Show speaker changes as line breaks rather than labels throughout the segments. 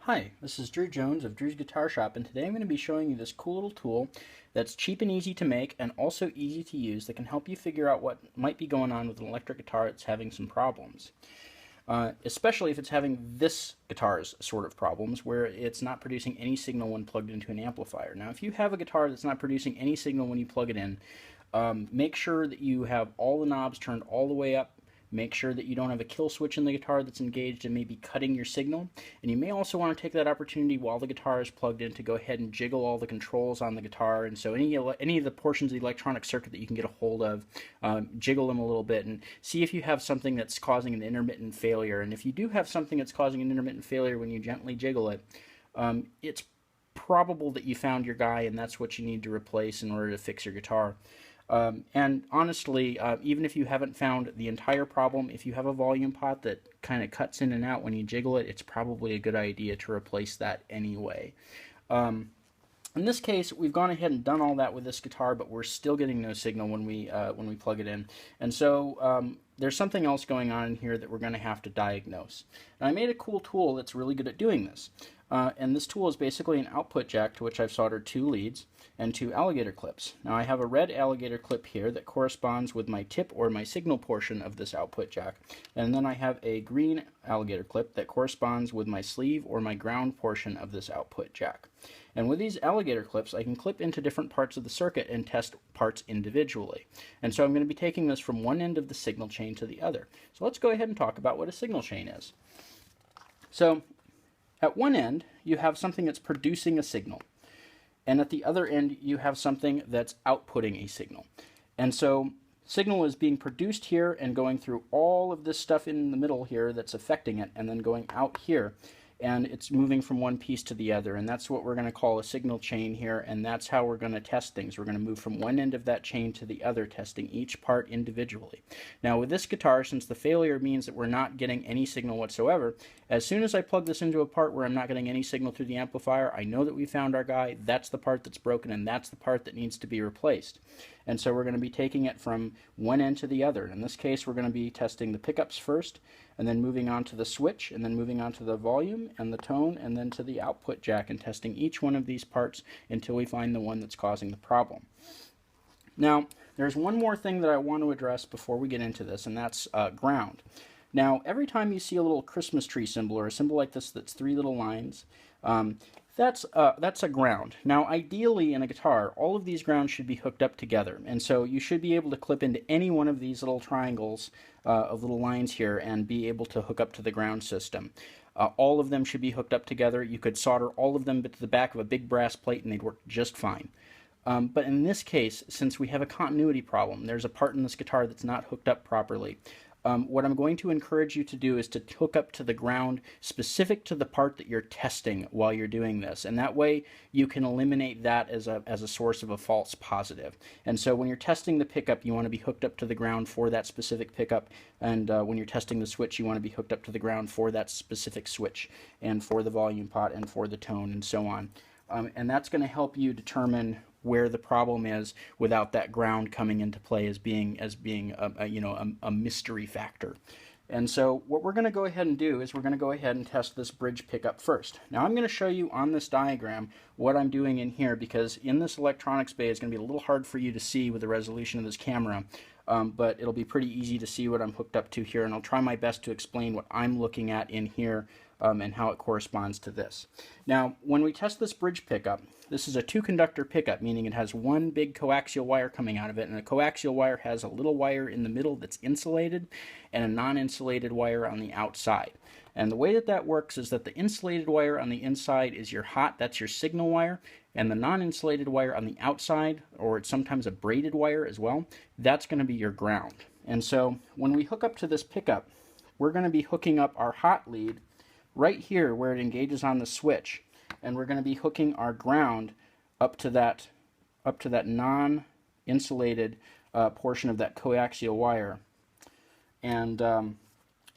Hi, this is Drew Jones of Drew's Guitar Shop, and today I'm going to be showing you this cool little tool that's cheap and easy to make and also easy to use that can help you figure out what might be going on with an electric guitar that's having some problems. Especially if it's having this guitar's sort of problems where it's not producing any signal when plugged into an amplifier. Now, if you have a guitar that's not producing any signal when you plug it in, make sure that you have all the knobs turned all the way up. Make sure that you don't have a kill switch in the guitar that's engaged and maybe cutting your signal. And you may also want to take that opportunity while the guitar is plugged in to go ahead and jiggle all the controls on the guitar. And so any of the portions of the electronic circuit that you can get a hold of, jiggle them a little bit and see if you have something that's causing an intermittent failure. And if you do have something that's causing an intermittent failure when you gently jiggle it, it's probable that you found your guy and that's what you need to replace in order to fix your guitar. And honestly, even if you haven't found the entire problem, if you have a volume pot that kind of cuts in and out when you jiggle it, it's probably a good idea to replace that anyway. In this case, we've gone ahead and done all that with this guitar, but we're still getting no signal when we plug it in. And so there's something else going on in here that we're going to have to diagnose. And I made a cool tool that's really good at doing this. And this tool is basically an output jack to which I've soldered 2 leads and 2 alligator clips. Now I have a red alligator clip here that corresponds with my tip or my signal portion of this output jack. And then I have a green alligator clip that corresponds with my sleeve or my ground portion of this output jack. And with these alligator clips, I can clip into different parts of the circuit and test parts individually. And so I'm going to be taking this from one end of the signal chain to the other. So let's go ahead and talk about what a signal chain is. So at one end, you have something that's producing a signal. And at the other end, you have something that's outputting a signal. And so signal is being produced here and going through all of this stuff in the middle here that's affecting it, and then going out here. And it's moving from one piece to the other, and that's what we're going to call a signal chain here, and that's how we're going to test things. We're going to move from one end of that chain to the other, testing each part individually. Now with this guitar, since the failure means that we're not getting any signal whatsoever, as soon as I plug this into a part where I'm not getting any signal through the amplifier, I know that we found our guy. That's the part that's broken, and that's the part that needs to be replaced. And so we're going to be taking it from one end to the other. In this case, we're going to be testing the pickups first, and then moving on to the switch, and then moving on to the volume and the tone, and then to the output jack, and testing each one of these parts until we find the one that's causing the problem. Now, there's one more thing that I want to address before we get into this, and that's ground. Now, every time you see a little Christmas tree symbol, or a symbol like this that's 3 little lines, that's a ground. Now, ideally in a guitar, all of these grounds should be hooked up together, and so you should be able to clip into any one of these little triangles of little lines here and be able to hook up to the ground system. All of them should be hooked up together. You could solder all of them to the back of a big brass plate and they'd work just fine. But in this case, since we have a continuity problem, there's a part in this guitar that's not hooked up properly. What I'm going to encourage you to do is to hook up to the ground specific to the part that you're testing while you're doing this, and that way you can eliminate that as a source of a false positive. And so when you're testing the pickup, you want to be hooked up to the ground for that specific pickup, and when you're testing the switch, you want to be hooked up to the ground for that specific switch, and for the volume pot, and for the tone, and so on. And that's going to help you determine where the problem is without that ground coming into play as being a mystery factor. And so what we're going to go ahead and do is we're going to go ahead and test this bridge pickup first. Now I'm going to show you on this diagram what I'm doing in here, because in this electronics bay it's going to be a little hard for you to see with the resolution of this camera. But it'll be pretty easy to see what I'm hooked up to here, and I'll try my best to explain what I'm looking at in here and how it corresponds to this. Now, when we test this bridge pickup, this is a 2-conductor pickup, meaning it has one big coaxial wire coming out of it, and the coaxial wire has a little wire in the middle that's insulated and a non-insulated wire on the outside. And the way that that works is that the insulated wire on the inside is your hot, that's your signal wire, and the non-insulated wire on the outside, or it's sometimes a braided wire as well, that's going to be your ground. And so when we hook up to this pickup, we're going to be hooking up our hot lead right here where it engages on the switch, and we're going to be hooking our ground up to that non-insulated portion of that coaxial wire. And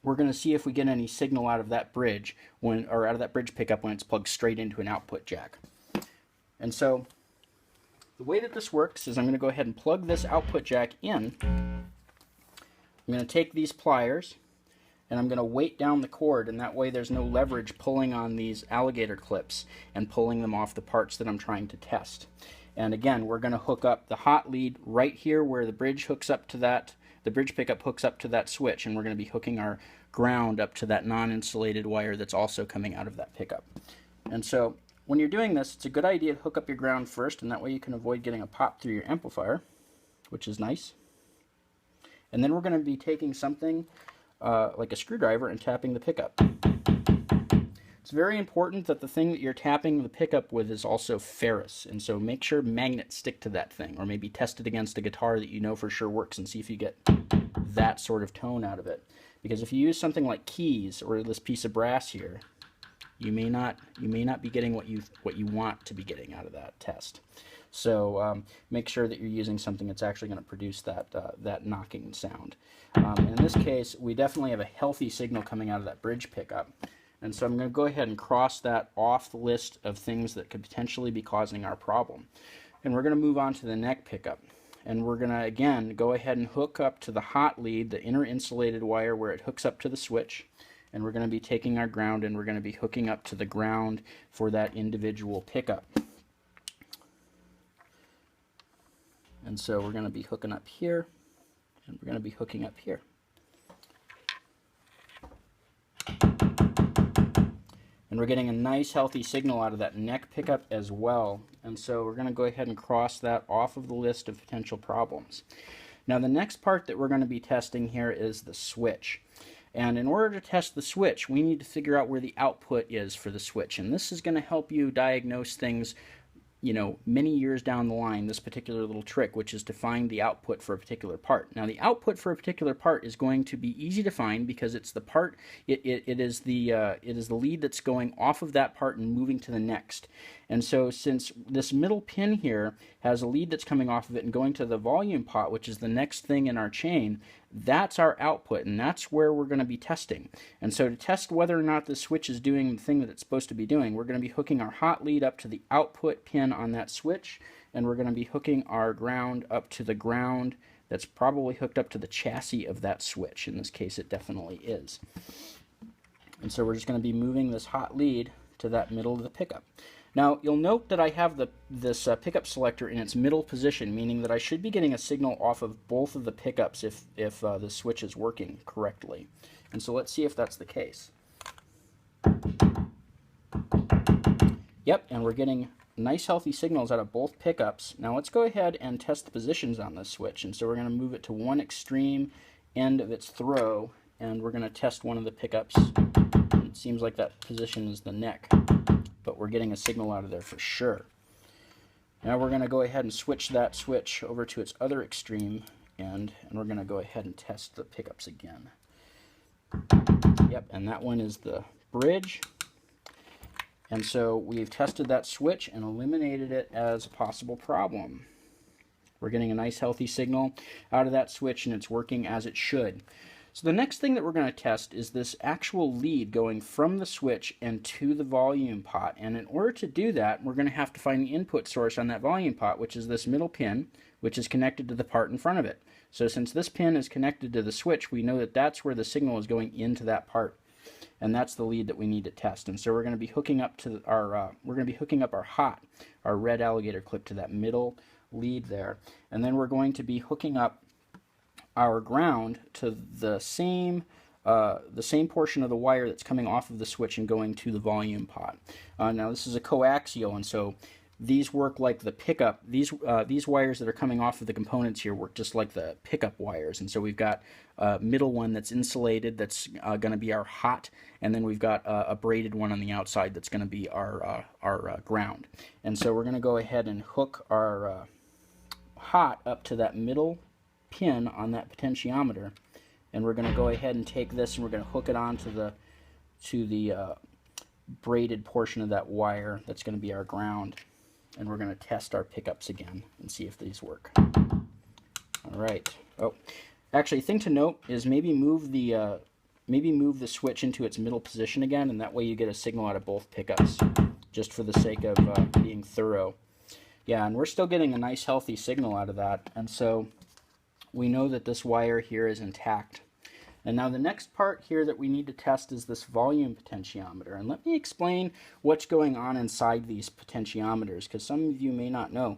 we're going to see if we get any signal out of that bridge out of that bridge pickup when it's plugged straight into an output jack. And so the way that this works is I'm going to go ahead and plug this output jack in. I'm going to take these pliers and I'm going to weight down the cord, and that way there's no leverage pulling on these alligator clips and pulling them off the parts that I'm trying to test. And again, we're going to hook up the hot lead right here where the bridge hooks up to that, the bridge pickup hooks up to that switch, and we're going to be hooking our ground up to that non-insulated wire that's also coming out of that pickup. And so when you're doing this, it's a good idea to hook up your ground first, and that way you can avoid getting a pop through your amplifier, which is nice. And then we're going to be taking something like a screwdriver and tapping the pickup. It's very important that the thing that you're tapping the pickup with is also ferrous, and so make sure magnets stick to that thing, or maybe test it against a guitar that you know for sure works and see if you get that sort of tone out of it. Because if you use something like keys or this piece of brass here, you may not be getting what you want to be getting out of that test. So make sure that you're using something that's actually going to produce that knocking sound. In this case, we definitely have a healthy signal coming out of that bridge pickup. And so I'm going to go ahead and cross that off the list of things that could potentially be causing our problem. And we're going to move on to the neck pickup. And we're going to, again, go ahead and hook up to the hot lead, the inner insulated wire where it hooks up to the switch. And we're going to be taking our ground and we're going to be hooking up to the ground for that individual pickup. And so we're going to be hooking up here, and we're going to be hooking up here. And we're getting a nice healthy signal out of that neck pickup as well. And so we're going to go ahead and cross that off of the list of potential problems. Now the next part that we're going to be testing here is the switch. And in order to test the switch, we need to figure out where the output is for the switch. And this is going to help you diagnose things, you know, many years down the line, this particular little trick, which is to find the output for a particular part. Now the output for a particular part is going to be easy to find because it's the part, it is the lead that's going off of that part and moving to the next. And so since this middle pin here has a lead that's coming off of it and going to the volume pot, which is the next thing in our chain, that's our output, and that's where we're going to be testing. And so to test whether or not the switch is doing the thing that it's supposed to be doing, we're going to be hooking our hot lead up to the output pin on that switch, and we're going to be hooking our ground up to the ground that's probably hooked up to the chassis of that switch. In this case, it definitely is. And so we're just going to be moving this hot lead to that middle of the pickup. Now, you'll note that I have this pickup selector in its middle position, meaning that I should be getting a signal off of both of the pickups if the switch is working correctly. And so let's see if that's the case. Yep, and we're getting nice healthy signals out of both pickups. Now let's go ahead and test the positions on this switch. And so we're going to move it to one extreme end of its throw, and we're going to test one of the pickups. It seems like that position is the neck, but we're getting a signal out of there for sure. Now we're going to go ahead and switch that switch over to its other extreme end, and we're going to go ahead and test the pickups again. Yep, and that one is the bridge. And so we've tested that switch and eliminated it as a possible problem. We're getting a nice healthy signal out of that switch, and it's working as it should. So the next thing that we're going to test is this actual lead going from the switch and to the volume pot. And in order to do that, we're going to have to find the input source on that volume pot, which is this middle pin, which is connected to the part in front of it. So since this pin is connected to the switch, we know that that's where the signal is going into that part. And that's the lead that we need to test. And so we're going to be hooking up to our red alligator clip to that middle lead there. And then we're going to be hooking up our ground to the same portion of the wire that's coming off of the switch and going to the volume pot. Now this is a coaxial, and so these work like the pickup. These wires that are coming off of the components here work just like the pickup wires. And so we've got a middle one that's insulated, that's going to be our hot, and then we've got a braided one on the outside that's going to be our ground. And so we're going to go ahead and hook our hot up to that middle pin on that potentiometer, and we're going to go ahead and take this and we're going to hook it onto the braided portion of that wire that's going to be our ground, and we're going to test our pickups again and see if these work. All right. Oh, actually, thing to note is maybe move the switch into its middle position again, and that way you get a signal out of both pickups, just for the sake of being thorough. Yeah, and we're still getting a nice healthy signal out of that, and so we know that this wire here is intact. And now the next part here that we need to test is this volume potentiometer. And let me explain what's going on inside these potentiometers, because some of you may not know.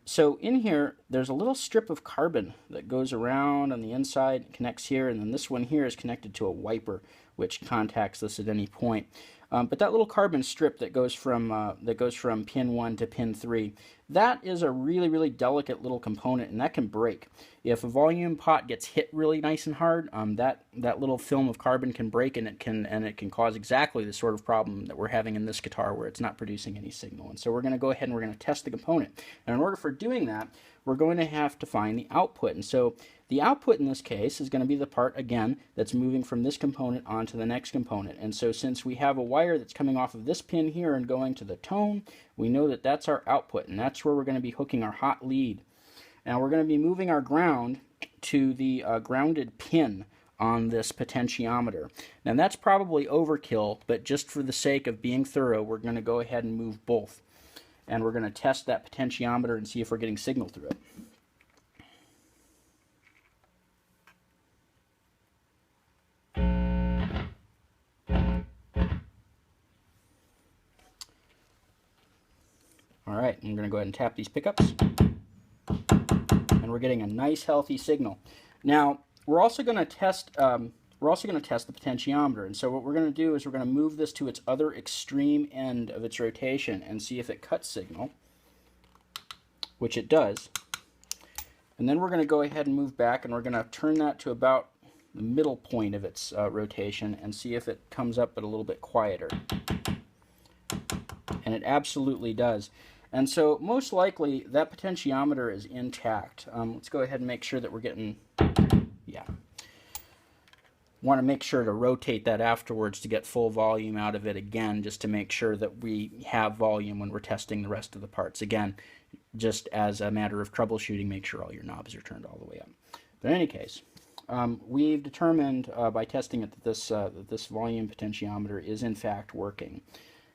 So in here, there's a little strip of carbon that goes around on the inside, connects here, and then this one here is connected to a wiper, which contacts this at any point. But that little carbon strip that goes from pin 1 to pin 3, that is a really, really delicate little component, and that can break. If a volume pot gets hit really nice and hard, that little film of carbon can break, and it can cause exactly the sort of problem that we're having in this guitar, where it's not producing any signal. And so we're going to go ahead and we're going to test the component. And in order for doing that, we're going to have to find the output. And so the output in this case is going to be the part, again, that's moving from this component onto the next component. And so since we have a wire that's coming off of this pin here and going to the tone, we know that that's our output, and that's where we're going to be hooking our hot lead. Now we're going to be moving our ground to the grounded pin on this potentiometer. Now that's probably overkill, but just for the sake of being thorough, we're going to go ahead and move both. And we're going to test that potentiometer and see if we're getting signal through it. All right, I'm going to go ahead and tap these pickups, and we're getting a nice healthy signal. Now we're also going to test the potentiometer, and so what we're going to do is we're going to move this to its other extreme end of its rotation and see if it cuts signal, which it does. And then we're going to go ahead and move back, and we're going to turn that to about the middle point of its rotation and see if it comes up but a little bit quieter. And it absolutely does. And so most likely that potentiometer is intact. Let's go ahead and make sure that we're getting, yeah. Want to make sure to rotate that afterwards to get full volume out of it again, just to make sure that we have volume when we're testing the rest of the parts. Again, just as a matter of troubleshooting, make sure all your knobs are turned all the way up. But in any case, we've determined by testing it that this volume potentiometer is in fact working.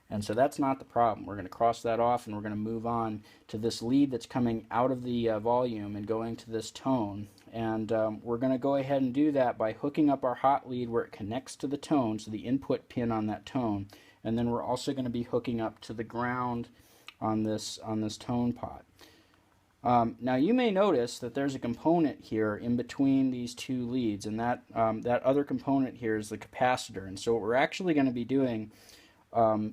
And so that's not the problem. We're going to cross that off, and we're going to move on to this lead that's coming out of the volume and going to this tone. And we're going to go ahead and do that by hooking up our hot lead where it connects to the tone, so the input pin on that tone. And then we're also going to be hooking up to the ground on this tone pot. Now you may notice that there's a component here in between these two leads, and that other component here is the capacitor. And so what we're actually going to be doing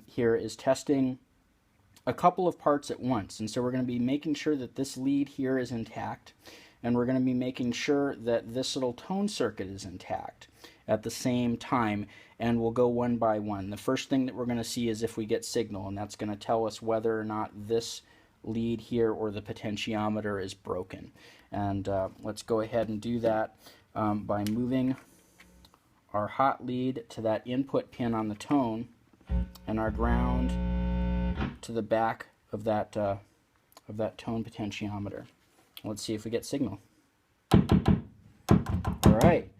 here is testing a couple of parts at once. And so we're going to be making sure that this lead here is intact, and we're going to be making sure that this little tone circuit is intact at the same time, and we'll go one by one. The first thing that we're going to see is if we get signal, and that's going to tell us whether or not this lead here or the potentiometer is broken. And let's go ahead and do that by moving our hot lead to that input pin on the tone, and our ground to the back of that tone potentiometer. Let's see if we get signal. All right,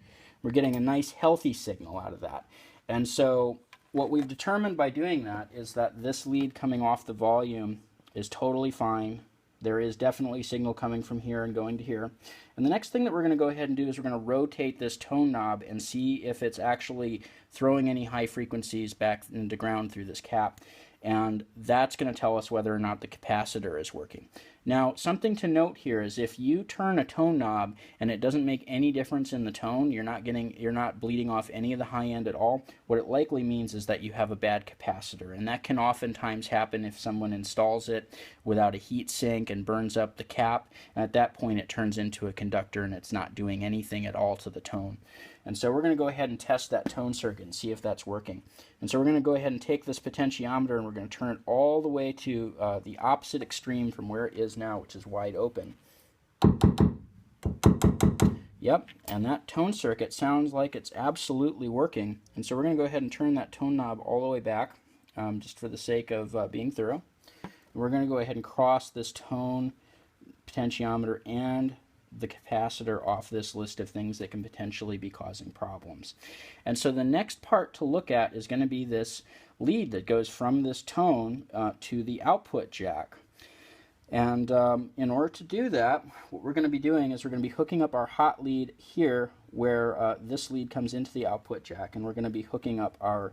we're getting a nice healthy signal out of that. And so what we've determined by doing that is that this lead coming off the volume is totally fine. There is definitely signal coming from here and going to here. And the next thing that we're going to go ahead and do is we're going to rotate this tone knob and see if it's actually throwing any high frequencies back into ground through this cap. And that's going to tell us whether or not the capacitor is working. Now, something to note here is if you turn a tone knob and it doesn't make any difference in the tone, you're not bleeding off any of the high end at all, what it likely means is that you have a bad capacitor. And that can oftentimes happen if someone installs it without a heat sink and burns up the cap. And at that point it turns into a conductor and it's not doing anything at all to the tone. And so we're going to go ahead and test that tone circuit and see if that's working. And so we're going to go ahead and take this potentiometer and we're going to turn it all the way to the opposite extreme from where it is now, which is wide open. Yep, and that tone circuit sounds like it's absolutely working. And so we're going to go ahead and turn that tone knob all the way back, just for the sake of being thorough. And we're going to go ahead and cross this tone potentiometer and the capacitor off this list of things that can potentially be causing problems. And so the next part to look at is going to be this lead that goes from this tone to the output jack. And in order to do that, what we're going to be doing is we're going to be hooking up our hot lead here where this lead comes into the output jack, and we're going to be hooking up our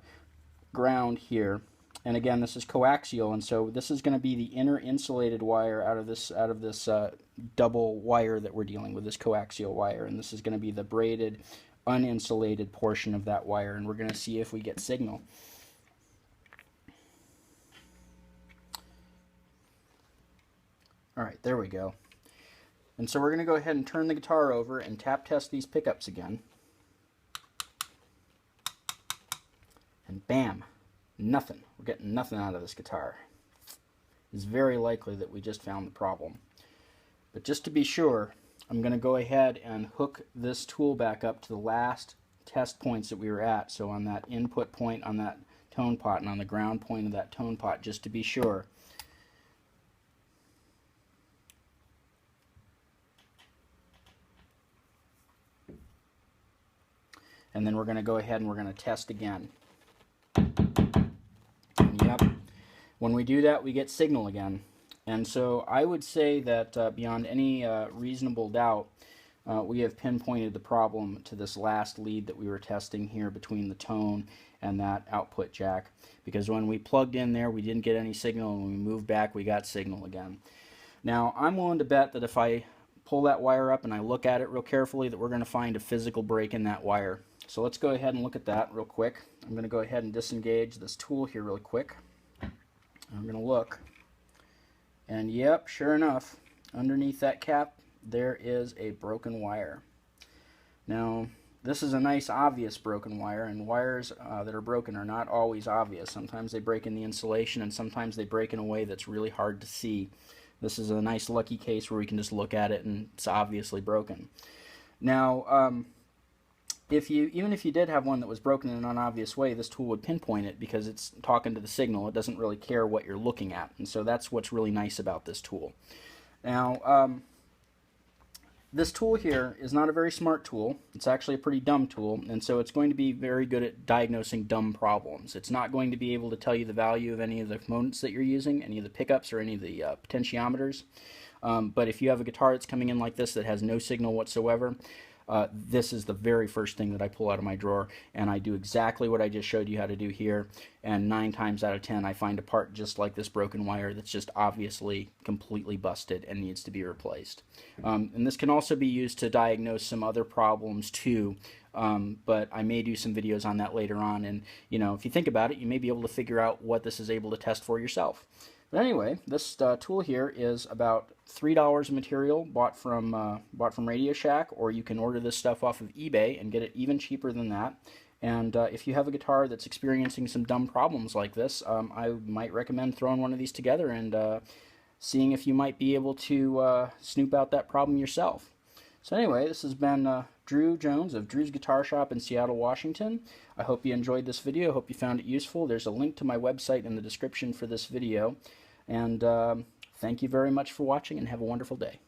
ground here. And again, this is coaxial, and so this is going to be the inner insulated wire out of this double wire that we're dealing with, this coaxial wire, and this is going to be the braided, uninsulated portion of that wire, and we're going to see if we get signal. All right, there we go. And so we're going to go ahead and turn the guitar over and tap test these pickups again. And bam, nothing. We're getting nothing out of this guitar. It's very likely that we just found the problem. But just to be sure, I'm going to go ahead and hook this tool back up to the last test points that we were at. So on that input point on that tone pot and on the ground point of that tone pot, just to be sure. And then we're going to go ahead and we're going to test again. Yep. When we do that, we get signal again. And so I would say that beyond any reasonable doubt, we have pinpointed the problem to this last lead that we were testing here between the tone and that output jack. Because when we plugged in there, we didn't get any signal, and when we moved back, we got signal again. Now, I'm willing to bet that if I pull that wire up and I look at it real carefully, that we're going to find a physical break in that wire. So let's go ahead and look at that real quick. I'm going to go ahead and disengage this tool here real quick. I'm going to look. And yep, sure enough, underneath that cap, there is a broken wire. Now, this is a nice obvious broken wire, and wires that are broken are not always obvious. Sometimes they break in the insulation, and sometimes they break in a way that's really hard to see. This is a nice lucky case where we can just look at it and it's obviously broken. Now, even if you did have one that was broken in an unobvious way, this tool would pinpoint it because it's talking to the signal. It doesn't really care what you're looking at, and so that's what's really nice about this tool. Now, this tool here is not a very smart tool. It's actually a pretty dumb tool, and so it's going to be very good at diagnosing dumb problems. It's not going to be able to tell you the value of any of the components that you're using, any of the pickups or any of the potentiometers. But if you have a guitar that's coming in like this that has no signal whatsoever, this is the very first thing that I pull out of my drawer, and I do exactly what I just showed you how to do here, and 9 times out of 10 I find a part just like this broken wire that's just obviously completely busted and needs to be replaced. And this can also be used to diagnose some other problems too, but I may do some videos on that later on, and you know, if you think about it, you may be able to figure out what this is able to test for yourself. But anyway, this tool here is about $3 of material bought from Radio Shack, or you can order this stuff off of eBay and get it even cheaper than that. And if you have a guitar that's experiencing some dumb problems like this, I might recommend throwing one of these together and seeing if you might be able to snoop out that problem yourself. So anyway, this has been Drew Jones of Drew's Guitar Shop in Seattle, Washington. I hope you enjoyed this video. I hope you found it useful. There's a link to my website in the description for this video. And thank you very much for watching, and have a wonderful day.